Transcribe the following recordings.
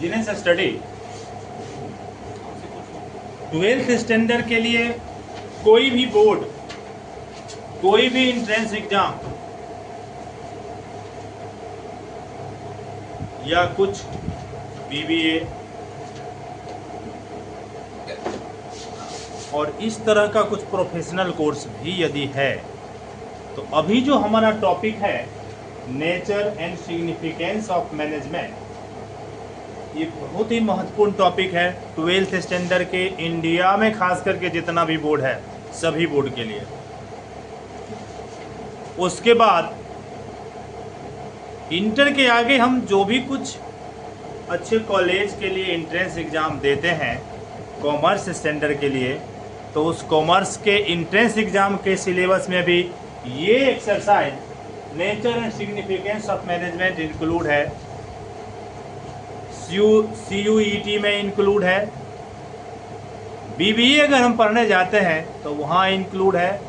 Business study 12th standard के लिए कोई भी बोर्ड, कोई भी एंट्रेंस एग्जाम या कुछ बीबीए और इस तरह का कुछ प्रोफेशनल कोर्स भी यदि है तो अभी जो हमारा टॉपिक है nature and significance of management, ये बहुत ही महत्वपूर्ण टॉपिक है 12th स्टैंडर्ड के इंडिया में, खास करके जितना भी बोर्ड है सभी बोर्ड के लिए। उसके बाद इंटर के आगे हम जो भी कुछ अच्छे कॉलेज के लिए एंट्रेंस एग्ज़ाम देते हैं कॉमर्स स्टैंडर्ड के लिए, तो उस कॉमर्स के एंट्रेंस एग्ज़ाम के सिलेबस में भी ये exercise nature and significance of management include है, CUET में इंक्लूड है, बीबीए अगर हम पढ़ने जाते हैं तो वहाँ इंक्लूड है,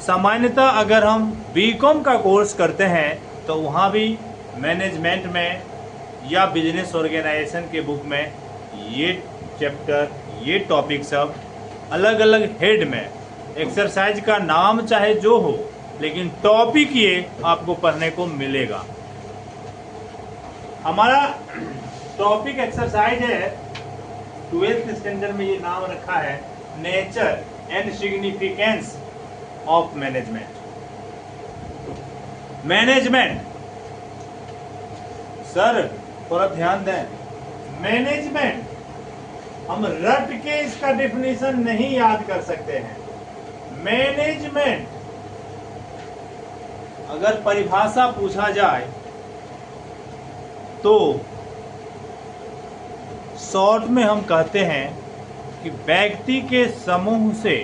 सामान्यतः अगर हम बीकॉम का कोर्स करते हैं तो वहाँ भी मैनेजमेंट में या बिजनेस ऑर्गेनाइजेशन के बुक में ये चैप्टर, ये टॉपिक सब अलग अलग हेड में, एक्सरसाइज का नाम चाहे जो हो लेकिन टॉपिक ये आपको पढ़ने को मिलेगा। हमारा टॉपिक एक्सरसाइज है 12th स्टैंडर्ड में, ये नाम रखा है nature and significance of management. Management sir थोड़ा ध्यान दें, मैनेजमेंट हम रट के इसका डेफिनेशन नहीं याद कर सकते हैं। मैनेजमेंट अगर परिभाषा पूछा जाए तो शॉर्ट में हम कहते हैं कि व्यक्ति के समूह से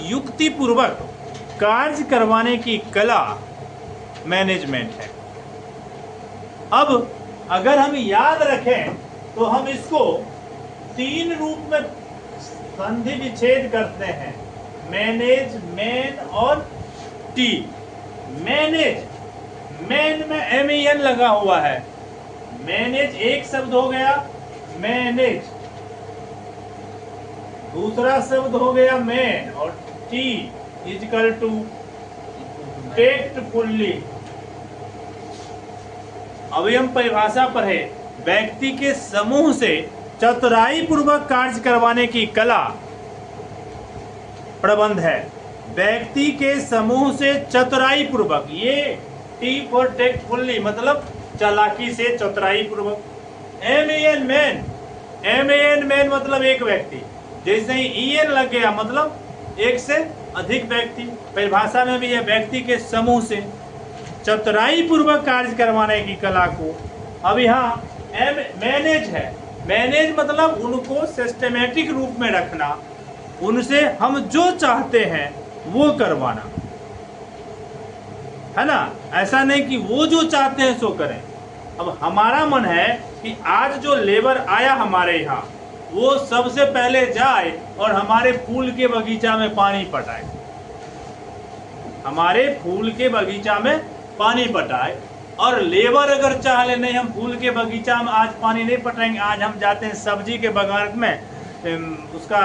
युक्तिपूर्वक कार्य करवाने की कला मैनेजमेंट है। अब अगर हम याद रखें तो हम इसको 3 रूप में संधि विच्छेद करते हैं, मैनेज, मैन और टी। मैनेज, मैन में MEN लगा हुआ है, मैनेज एक शब्द हो गया मैनेज, दूसरा शब्द हो गया मैन और टी इक्वल टू टेक्टफुल्ली। अभी हम परिभाषा पर है, व्यक्ति के समूह से चतुराई पूर्वक कार्य करवाने की कला प्रबंध है। व्यक्ति के समूह से चतुराई पूर्वक, ये टी फॉर टेक्टफुल्ली मतलब चालाकी से, चतुराई पूर्वक। MEN मैन, MEN मैन मतलब एक व्यक्ति, जैसे ही EN लग गया मतलब एक से अधिक व्यक्ति। परिभाषा में भी है व्यक्ति के समूह से चतुराई पूर्वक कार्य करवाने की कला को। अब यहाँ मैनेज है, मैनेज मतलब उनको सिस्टमेटिक रूप में रखना, उनसे हम जो चाहते हैं वो करवाना, है ना। ऐसा नहीं कि वो जो चाहते हैं सो करें। अब हमारा मन है कि आज जो लेबर आया हमारे यहाँ वो सबसे पहले जाए और हमारे फूल के बगीचा में पानी पटाए, हमारे फूल के बगीचा में पानी पटाए। और लेबर अगर चाह ले नहीं हम फूल के बगीचा में आज पानी नहीं पटाएंगे, आज हम जाते हैं सब्जी के बगान में उसका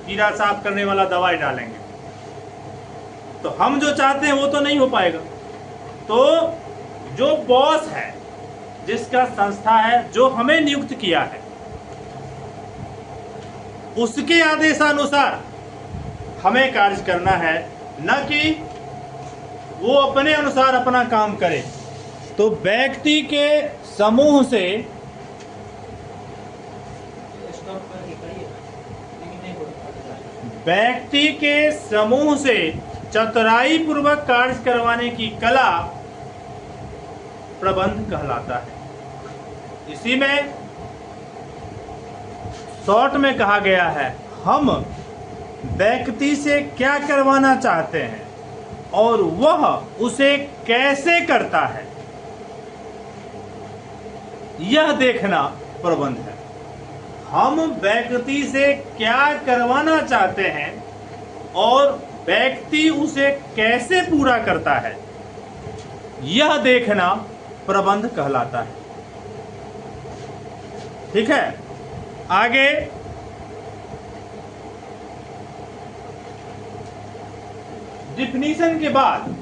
कीड़ा साफ करने वाला दवाई डालेंगे, तो हम जो चाहते हैं वो तो नहीं हो पाएगा। तो जो बॉस है, जिसका संस्था है, जो हमें नियुक्त किया है, उसके आदेशानुसार हमें कार्य करना है, न कि वो अपने अनुसार अपना काम करे। तो व्यक्ति के समूह से चतुराई पूर्वक कार्य करवाने की कला प्रबंध कहलाता है। इसी में शॉर्ट में कहा गया है, हम व्यक्ति से क्या करवाना चाहते हैं और वह उसे कैसे करता है, यह देखना प्रबंध है। हम व्यक्ति से क्या करवाना चाहते हैं और व्यक्ति उसे कैसे पूरा करता है, यह देखना प्रबंध कहलाता है। ठीक है, आगे डिफिनीशन के बाद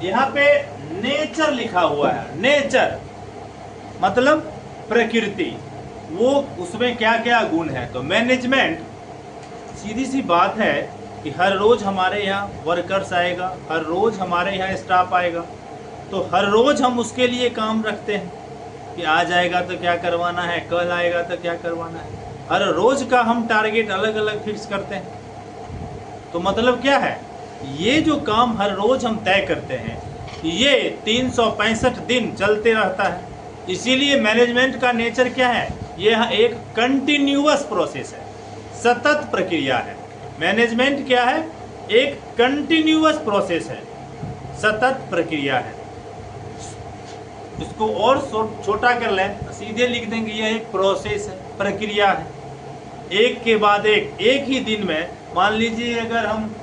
यहां पे नेचर लिखा हुआ है। नेचर मतलब प्रकृति, वो उसमें क्या क्या गुण है। तो मैनेजमेंट, सीधी सी बात है कि हर रोज हमारे यहाँ वर्कर्स आएगा, हर रोज हमारे यहाँ स्टाफ आएगा, तो हर रोज हम उसके लिए काम रखते हैं कि आज आएगा तो क्या करवाना है, कल आएगा तो क्या करवाना है। हर रोज का हम टारगेट अलग अलग फिक्स करते हैं। तो मतलब क्या है, ये जो काम हर रोज हम तय करते हैं ये 365 दिन चलते रहता है। इसीलिए मैनेजमेंट का नेचर क्या है, यह एक कंटिन्यूअस प्रोसेस है, सतत प्रक्रिया है। मैनेजमेंट क्या है, एक कंटिन्यूअस प्रोसेस है, सतत प्रक्रिया है। इसको और छोटा कर लें, सीधे लिख देंगे यह एक प्रोसेस है, प्रक्रिया है। एक के बाद एक ही दिन में, मान लीजिए अगर हम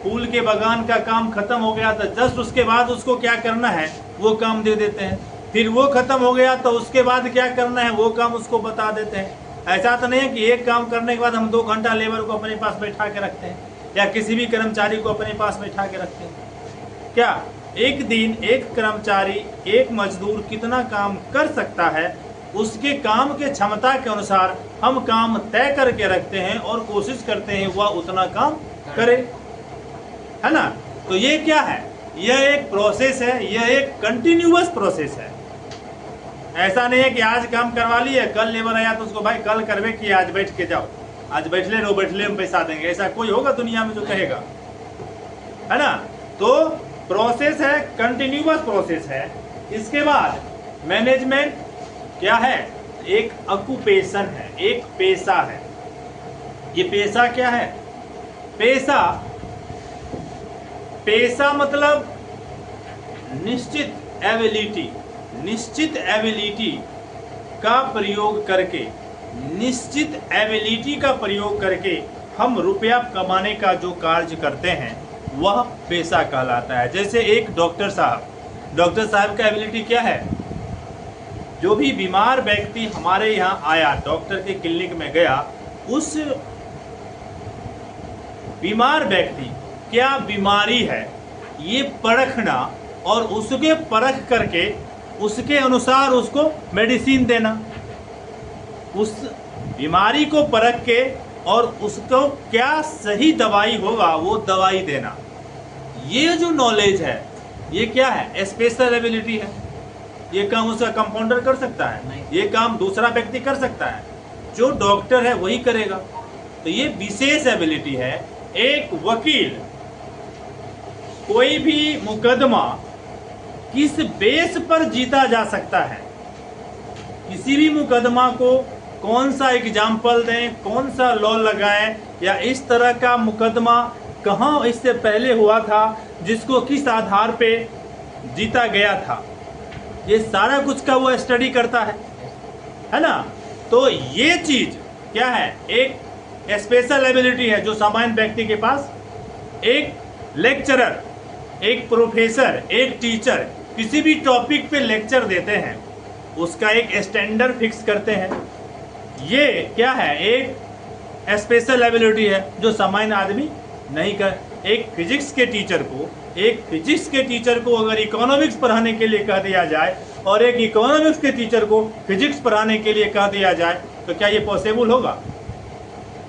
फूल के बागान का काम खत्म हो गया तो जस्ट उसके बाद उसको क्या करना है वो काम दे देते हैं, फिर वो खत्म हो गया तो उसके बाद क्या करना है वो काम उसको बता देते हैं। ऐसा तो नहीं है कि एक काम करने के बाद हम 2 घंटा लेबर को अपने पास बैठा के रखते हैं या किसी भी कर्मचारी को अपने पास बैठा के रखते हैं। क्या एक दिन एक कर्मचारी, एक मजदूर कितना काम कर सकता है, उसके काम के क्षमता के अनुसार हम काम तय करके रखते हैं और कोशिश करते हैं वह उतना काम करे, है ना। तो ये क्या है, यह एक प्रोसेस है, यह एक कंटिन्यूअस प्रोसेस है। ऐसा नहीं है कि आज काम करवा लिए, कल लेबर आया तो उसको भाई कल करवे कि आज बैठ के जाओ, आज बैठ ले रहो, बैठ ले हम पैसा देंगे। ऐसा कोई होगा दुनिया में जो कहेगा, है ना। तो प्रोसेस है, कंटिन्यूअस प्रोसेस है। इसके बाद मैनेजमेंट क्या है, एक ऑक्यूपेशन है, एक पेशा है। ये पेशा क्या है, पेशा मतलब निश्चित एबिलिटी का प्रयोग करके, निश्चित एबिलिटी का प्रयोग करके हम रुपया कमाने का जो कार्य करते हैं वह पेशा कहलाता है। जैसे एक डॉक्टर साहब का एबिलिटी क्या है, जो भी बीमार व्यक्ति हमारे यहाँ आया, डॉक्टर के क्लिनिक में गया, उस बीमार व्यक्ति क्या बीमारी है ये परखना और उसके परख करके उसके अनुसार उसको मेडिसिन देना, उस बीमारी को परख के और उसको क्या सही दवाई होगा वो दवाई देना। ये जो नॉलेज है ये क्या है, स्पेशल एबिलिटी है। ये काम उसका कंपाउंडर कर सकता है, ये काम दूसरा व्यक्ति कर सकता है, जो डॉक्टर है वही करेगा। तो ये विशेष एबिलिटी है। एक वकील कोई भी मुकदमा किस बेस पर जीता जा सकता है, किसी भी मुकदमा को कौन सा एग्जाम्पल दें, कौन सा लॉ लगाएं, या इस तरह का मुकदमा कहाँ इससे पहले हुआ था, जिसको किस आधार पे जीता गया था, ये सारा कुछ का वो स्टडी करता है ना। तो ये चीज क्या है, एक स्पेशल एबिलिटी है जो सामान्य व्यक्ति के पास। एक लेक्चरर, एक प्रोफेसर, एक टीचर किसी भी टॉपिक पे लेक्चर देते हैं, उसका एक स्टैंडर्ड फिक्स करते हैं। ये क्या है, एक स्पेशल एबिलिटी है जो सामान्य आदमी नहीं कर। एक फिजिक्स के टीचर को अगर इकोनॉमिक्स पढ़ाने के लिए कह दिया जाए और एक इकोनॉमिक्स के टीचर को फिजिक्स पढ़ाने के लिए कह दिया जाए तो क्या ये पॉसिबल होगा।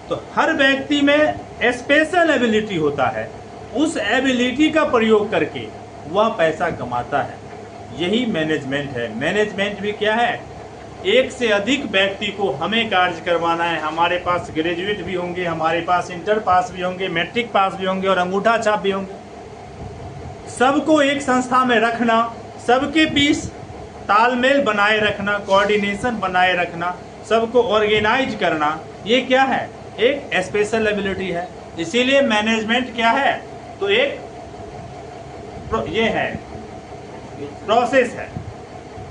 तो हर व्यक्ति में स्पेशल एबिलिटी होता है, उस एबिलिटी का प्रयोग करके वह पैसा कमाता है। यही मैनेजमेंट है। मैनेजमेंट भी क्या है, एक से अधिक व्यक्ति को हमें कार्य करवाना है। हमारे पास ग्रेजुएट भी होंगे, हमारे पास इंटर पास भी होंगे, मैट्रिक पास भी होंगे और अंगूठा छाप भी होंगे। सबको एक संस्था में रखना, सबके बीच तालमेल बनाए रखना, कोऑर्डिनेशन बनाए रखना, सबको ऑर्गेनाइज करना, ये क्या है, एक स्पेशल एबिलिटी है। इसीलिए मैनेजमेंट क्या है, तो एक ये है, प्रोसेस है,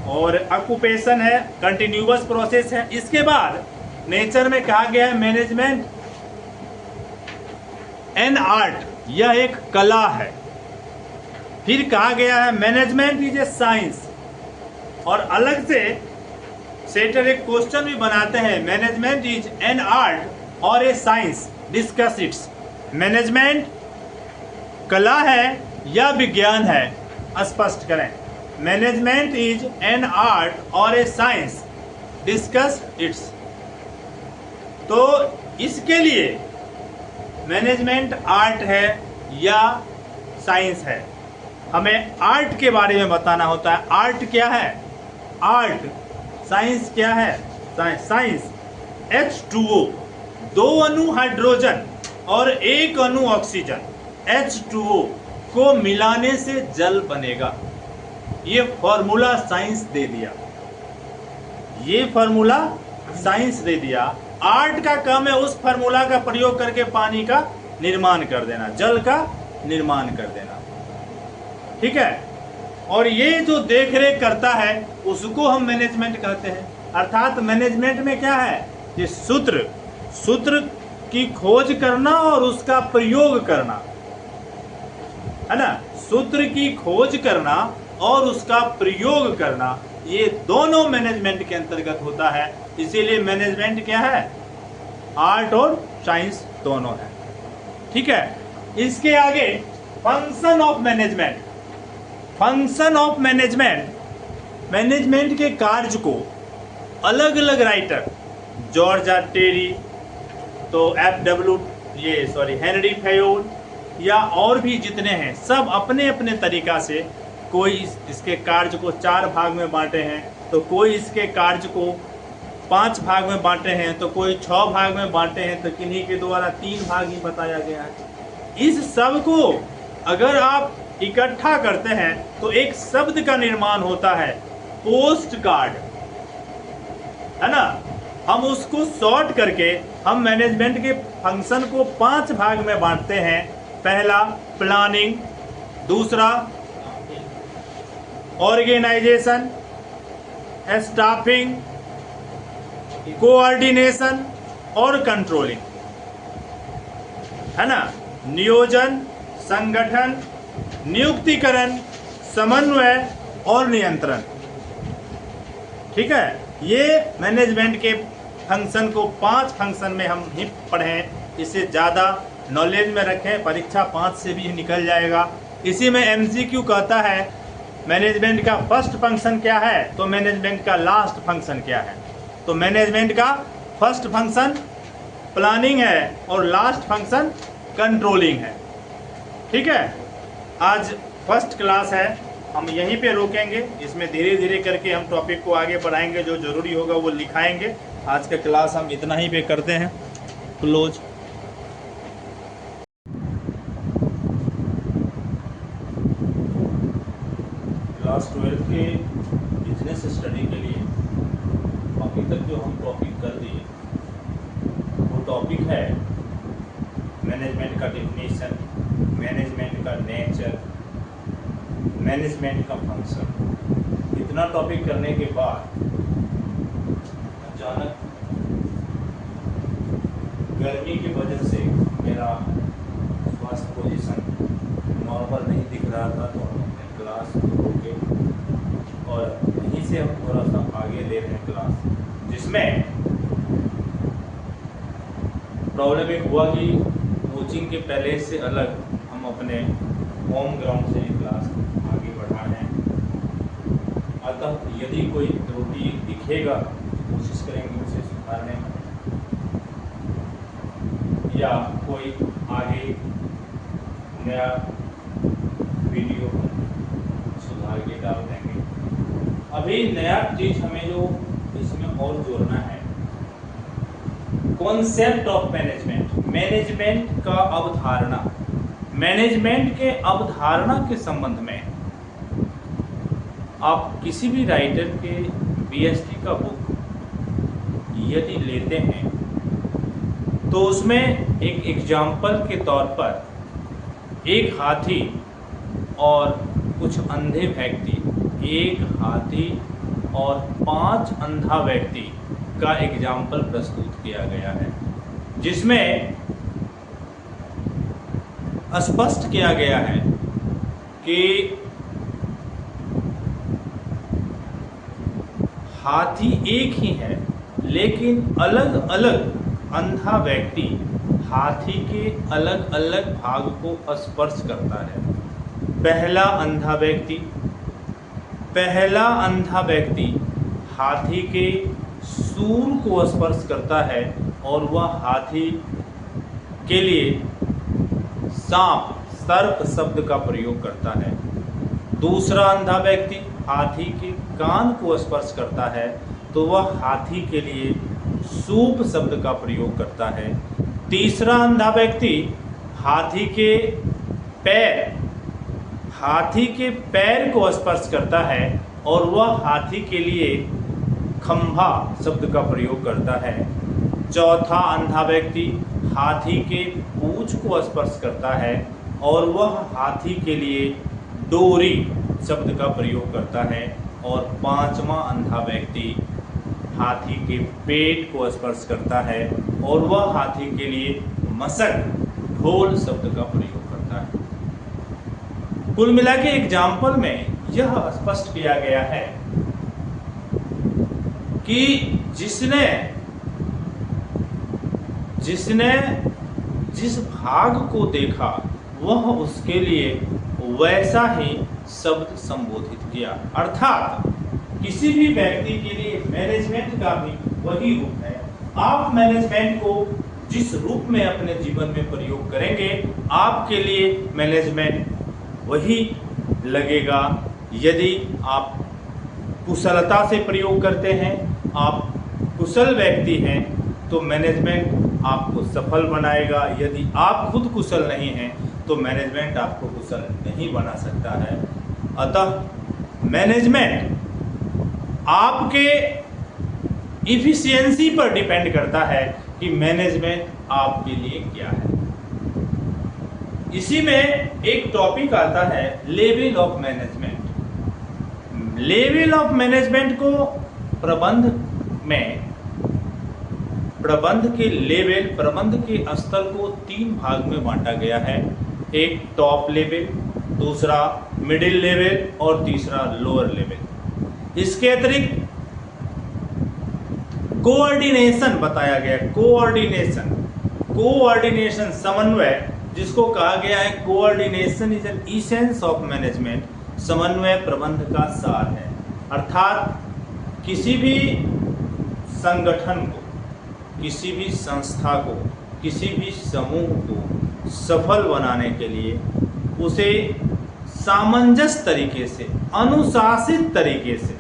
और ऑक्यूपेशन है, कंटिन्यूअस प्रोसेस है। इसके बाद नेचर में कहा गया है मैनेजमेंट एन आर्ट, यह एक कला है। फिर कहा गया है मैनेजमेंट इज ए साइंस, और अलग से सेटर एक क्वेश्चन भी बनाते हैं, मैनेजमेंट इज एन आर्ट और a science, discuss it's. Management कला है या विज्ञान है, स्पष्ट करें। मैनेजमेंट इज एन आर्ट और ए साइंस, डिस्कस इट्स। तो इसके लिए मैनेजमेंट आर्ट है या साइंस है, हमें आर्ट के बारे में बताना होता है। आर्ट क्या है? आर्ट। साइंस क्या है? साइंस H2O, 2 अणु हाइड्रोजन और 1 अणु ऑक्सीजन, H2O को मिलाने से जल बनेगा। ये फॉर्मूला साइंस दे दिया, ये फॉर्मूला साइंस दे दिया। आर्ट का काम है उस फॉर्मूला का प्रयोग करके पानी का निर्माण कर देना, जल का निर्माण कर देना, ठीक है। और ये जो देख रेख करता है उसको हम मैनेजमेंट कहते हैं। अर्थात मैनेजमेंट में क्या है? ये सूत्र की खोज करना और उसका प्रयोग करना, है ना। सूत्र की खोज करना और उसका प्रयोग करना, ये दोनों मैनेजमेंट के अंतर्गत होता है। इसीलिए मैनेजमेंट क्या है? आर्ट और साइंस दोनों है, ठीक है। इसके आगे function of management. Function of management, management के कार्य को अलग अलग राइटर, जॉर्ज आर टेरी, तो हेनरी फेयोल या और भी जितने हैं, सब अपने अपने तरीका से, कोई इसके कार्य को 4 भाग में बांटे हैं, तो कोई इसके कार्य को 5 भाग में बांटे हैं, तो कोई 6 भाग में बांटे हैं, तो किन्हीं के द्वारा 3 भाग ही बताया गया है। इस सब को अगर आप इकट्ठा करते हैं तो एक शब्द का निर्माण होता है, पोस्ट कार्ड, है ना। हम उसको शॉर्ट करके हम मैनेजमेंट के फंक्शन को 5 भाग में बांटते हैं। पहला प्लानिंग, दूसरा ऑर्गेनाइजेशन, स्टाफिंग, कोऑर्डिनेशन और कंट्रोलिंग, है ना। नियोजन, संगठन, नियुक्तिकरण, समन्वय और नियंत्रण, ठीक है। ये मैनेजमेंट के फंक्शन को 5 फंक्शन में हम ही पढ़ें, इससे ज़्यादा नॉलेज में रखें, परीक्षा 5 से भी निकल जाएगा। इसी में MCQ कहता है मैनेजमेंट का फर्स्ट फंक्शन क्या है, तो मैनेजमेंट का लास्ट फंक्शन क्या है। तो मैनेजमेंट का फर्स्ट फंक्शन प्लानिंग है और लास्ट फंक्शन कंट्रोलिंग है, ठीक है। आज फर्स्ट क्लास है, हम यहीं पे रोकेंगे। इसमें धीरे धीरे करके हम टॉपिक को आगे बढ़ाएंगे, जो ज़रूरी होगा वो लिखाएंगे। आज का क्लास हम इतना ही पे करते हैं क्लोज। क्लास 12 के बिजनेस स्टडी के लिए अभी तक जो हम टॉपिक कर दिए वो टॉपिक है मैनेजमेंट का डेफिनेशन, मैनेजमेंट का नेचर, मैनेजमेंट का फंक्शन। इतना टॉपिक करने के बाद अचानक गर्मी की वजह से मेरा स्वास्थ्य पोजीशन नॉर्मल नहीं दिख रहा था, तो हम अपने क्लास को रोके और यहीं से हम थोड़ा सा आगे ले रहे हैं क्लास, जिसमें प्रॉब्लम एक हुआ कि कोचिंग के पहले से अलग हम अपने होम ग्राउंड से क्लास आगे बढ़ा रहे हैं। अतः यदि कोई त्रुटि दिखेगा कोशिश करेंगे उसे सुधारने में, या कोई आगे नया वीडियो सुधार के डाल देंगे। अभी नया चीज हमें जो इसमें और जोड़ना है, कॉन्सेप्ट ऑफ मैनेजमेंट, मैनेजमेंट का अवधारणा। मैनेजमेंट के अवधारणा के संबंध में आप किसी भी राइटर के BST का बुक यदि लेते हैं तो उसमें एक एग्जाम्पल के तौर पर एक हाथी और कुछ अंधे व्यक्ति, एक हाथी और 5 अंधा व्यक्ति का एग्जाम्पल प्रस्तुत किया गया है, जिसमें स्पष्ट किया गया है कि हाथी एक ही है, लेकिन अलग अलग अंधा व्यक्ति हाथी के अलग अलग भाग को स्पर्श करता है। पहला अंधा व्यक्ति हाथी के सूंड को स्पर्श करता है और वह हाथी के लिए सांप सर्प शब्द का प्रयोग करता है। दूसरा अंधा व्यक्ति हाथी के कान को स्पर्श करता है तो वह हाथी के लिए सूप शब्द का प्रयोग करता है। तीसरा अंधा व्यक्ति हाथी के पैर को स्पर्श करता है और वह हाथी के लिए खंभा शब्द का प्रयोग करता है। चौथा अंधा व्यक्ति हाथी के पूंछ को स्पर्श करता है और वह हाथी के लिए डोरी शब्द का प्रयोग करता है। और पांचवा अंधा व्यक्ति हाथी के पेट को स्पर्श करता है और वह हाथी के लिए मशक ढोल शब्द का प्रयोग करता है। कुल मिला के एग्जाम्पल में यह स्पष्ट किया गया है कि जिसने जिस भाग को देखा वह उसके लिए वैसा ही शब्द संबोधित किया। अर्थात किसी भी व्यक्ति के लिए मैनेजमेंट का भी वही रूप है। आप मैनेजमेंट को जिस रूप में अपने जीवन में प्रयोग करेंगे आपके लिए मैनेजमेंट वही लगेगा। यदि आप कुशलता से प्रयोग करते हैं, आप कुशल व्यक्ति हैं तो मैनेजमेंट आपको सफल बनाएगा। यदि आप खुद कुशल नहीं हैं तो मैनेजमेंट आपको कुशल नहीं बना सकता है। अतः मैनेजमेंट आपके इफिशियंसी पर डिपेंड करता है कि मैनेजमेंट आपके लिए क्या है। इसी में एक टॉपिक आता है level of management. Level of management को प्रबंध के स्तर को 3 भाग में बांटा गया है। एक टॉप लेवल, दूसरा मिडिल लेवल और तीसरा लोअर लेवल। इसके अतिरिक्त कोऑर्डिनेशन बताया गया। कोऑर्डिनेशन समन्वय, जिसको कहा गया है coordination is an essence of management. समन्वय प्रबंध का सार है। अर्थात किसी भी संगठन को, किसी भी संस्था को, किसी भी समूह को सफल बनाने के लिए उसे सामंजस्य तरीके से, अनुशासित तरीके से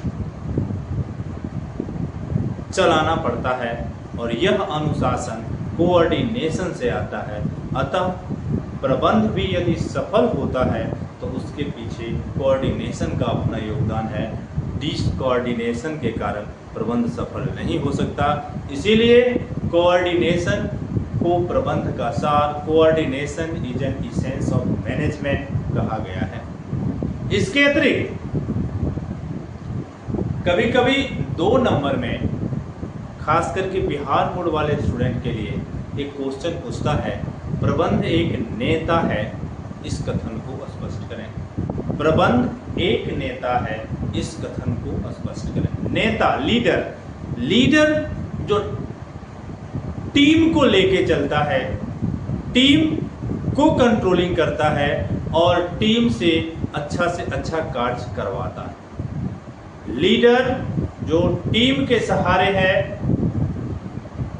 चलाना पड़ता है और यह अनुशासन कोऑर्डिनेशन से आता है। अतः प्रबंध भी यदि सफल होता है तो उसके पीछे कोऑर्डिनेशन का अपना योगदान है। डिसकोऑर्डिनेशन के कारण प्रबंध सफल नहीं हो सकता। इसीलिए कोऑर्डिनेशन को प्रबंध का सार, coordination is an essence of management कहा गया है। इसके अतिरिक्त कभी कभी 2 नंबर में खास करके बिहार बोर्ड वाले स्टूडेंट के लिए एक क्वेश्चन पूछता है, प्रबंध एक नेता है, इस कथन को स्पष्ट करें। प्रबंध एक नेता है, इस कथन को स्पष्ट करें। नेता, लीडर जो टीम को लेके चलता है, टीम को कंट्रोलिंग करता है और टीम से अच्छा कार्य करवाता है। लीडर जो टीम के सहारे है,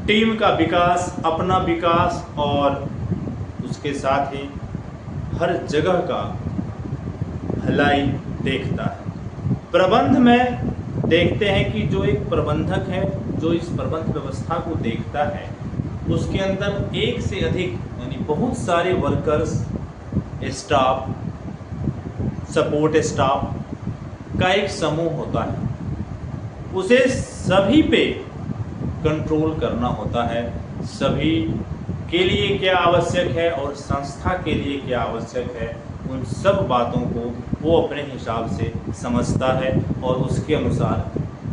टीम का विकास, अपना विकास और उसके साथ ही हर जगह का भलाई देखता है। प्रबंध में देखते हैं कि जो एक प्रबंधक है, जो इस प्रबंध व्यवस्था को देखता है, उसके अंदर एक से अधिक यानी बहुत सारे वर्कर्स, स्टाफ, सपोर्ट स्टाफ का एक समूह होता है। उसे सभी पे कंट्रोल करना होता है। सभी के लिए क्या आवश्यक है और संस्था के लिए क्या आवश्यक है, उन सब बातों को वो अपने हिसाब से समझता है और उसके अनुसार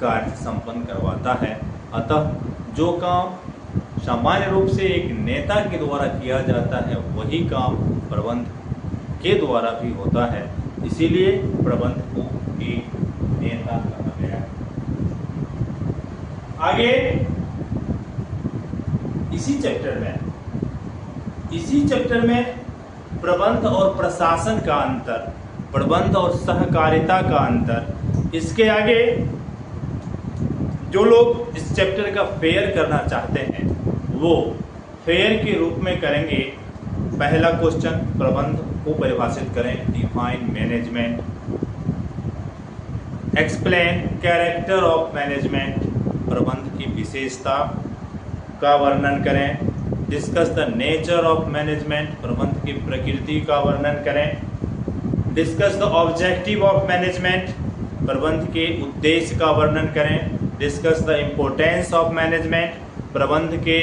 कार्य संपन्न करवाता है। अतः जो काम सामान्य रूप से एक नेता के द्वारा किया जाता है, वही काम प्रबंध के द्वारा भी होता है। इसीलिए प्रबंध को एक नेता कहा गया है। आगे इसी चैप्टर में प्रबंध और प्रशासन का अंतर, प्रबंध और सहकारिता का अंतर, इसके आगे जो लोग इस चैप्टर का फेयर करना चाहते हैं वो फेयर के रूप में करेंगे। पहला क्वेश्चन, प्रबंध को परिभाषित करें, define management, explain character of management, प्रबंध की विशेषता का वर्णन करें, discuss the nature of management, प्रबंध की प्रकृति का वर्णन करें, discuss the objective of management, प्रबंध के उद्देश्य का वर्णन करें, discuss the importance of management, प्रबंध के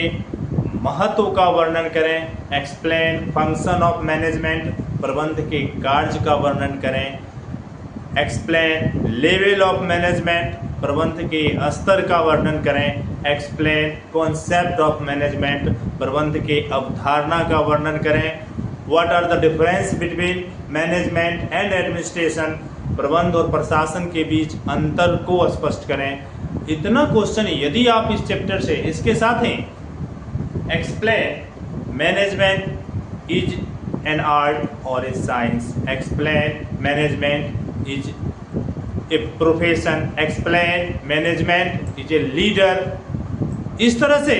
महत्व का वर्णन करें, एक्सप्लेन फंक्शन ऑफ मैनेजमेंट, प्रबंध के कार्य का वर्णन करें, एक्सप्लेन लेवल ऑफ मैनेजमेंट, प्रबंध के स्तर का वर्णन करें, एक्सप्लेन कॉन्सेप्ट ऑफ मैनेजमेंट, प्रबंध के अवधारणा का वर्णन करें, what are the difference between management and administration, प्रबंध और प्रशासन के बीच अंतर को स्पष्ट करें। इतना क्वेश्चन यदि आप इस चैप्टर से इसके साथ ही explain management is an art और a science, explain management is a profession, explain management is a leader, इस तरह से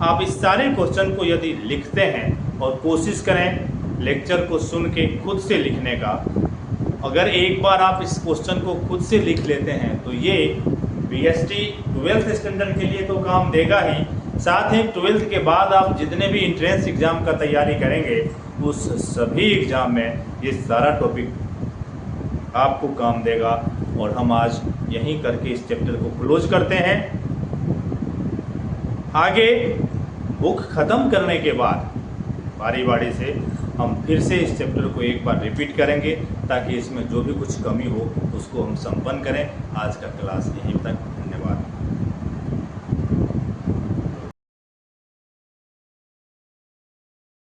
आप इस सारे क्वेश्चन को यदि लिखते हैं और कोशिश करें लेक्चर को सुन के खुद से लिखने का, अगर एक बार आप इस क्वेश्चन को खुद से लिख लेते हैं तो ये बीएसटी 12th स्टैंडर्ड के लिए तो काम देगा ही, साथ ही 12th के बाद आप जितने भी इंट्रेंस एग्जाम का तैयारी करेंगे उस सभी एग्जाम में ये सारा टॉपिक आपको काम देगा। और हम आज यहीं करके इस चैप्टर को क्लोज करते हैं। आगे बुक ख़त्म करने के बाद बारी बारी से हम फिर से इस चैप्टर को एक बार रिपीट करेंगे ताकि इसमें जो भी कुछ कमी हो उसको हम संपन्न करें। आज का क्लास यहीं तक, धन्यवाद।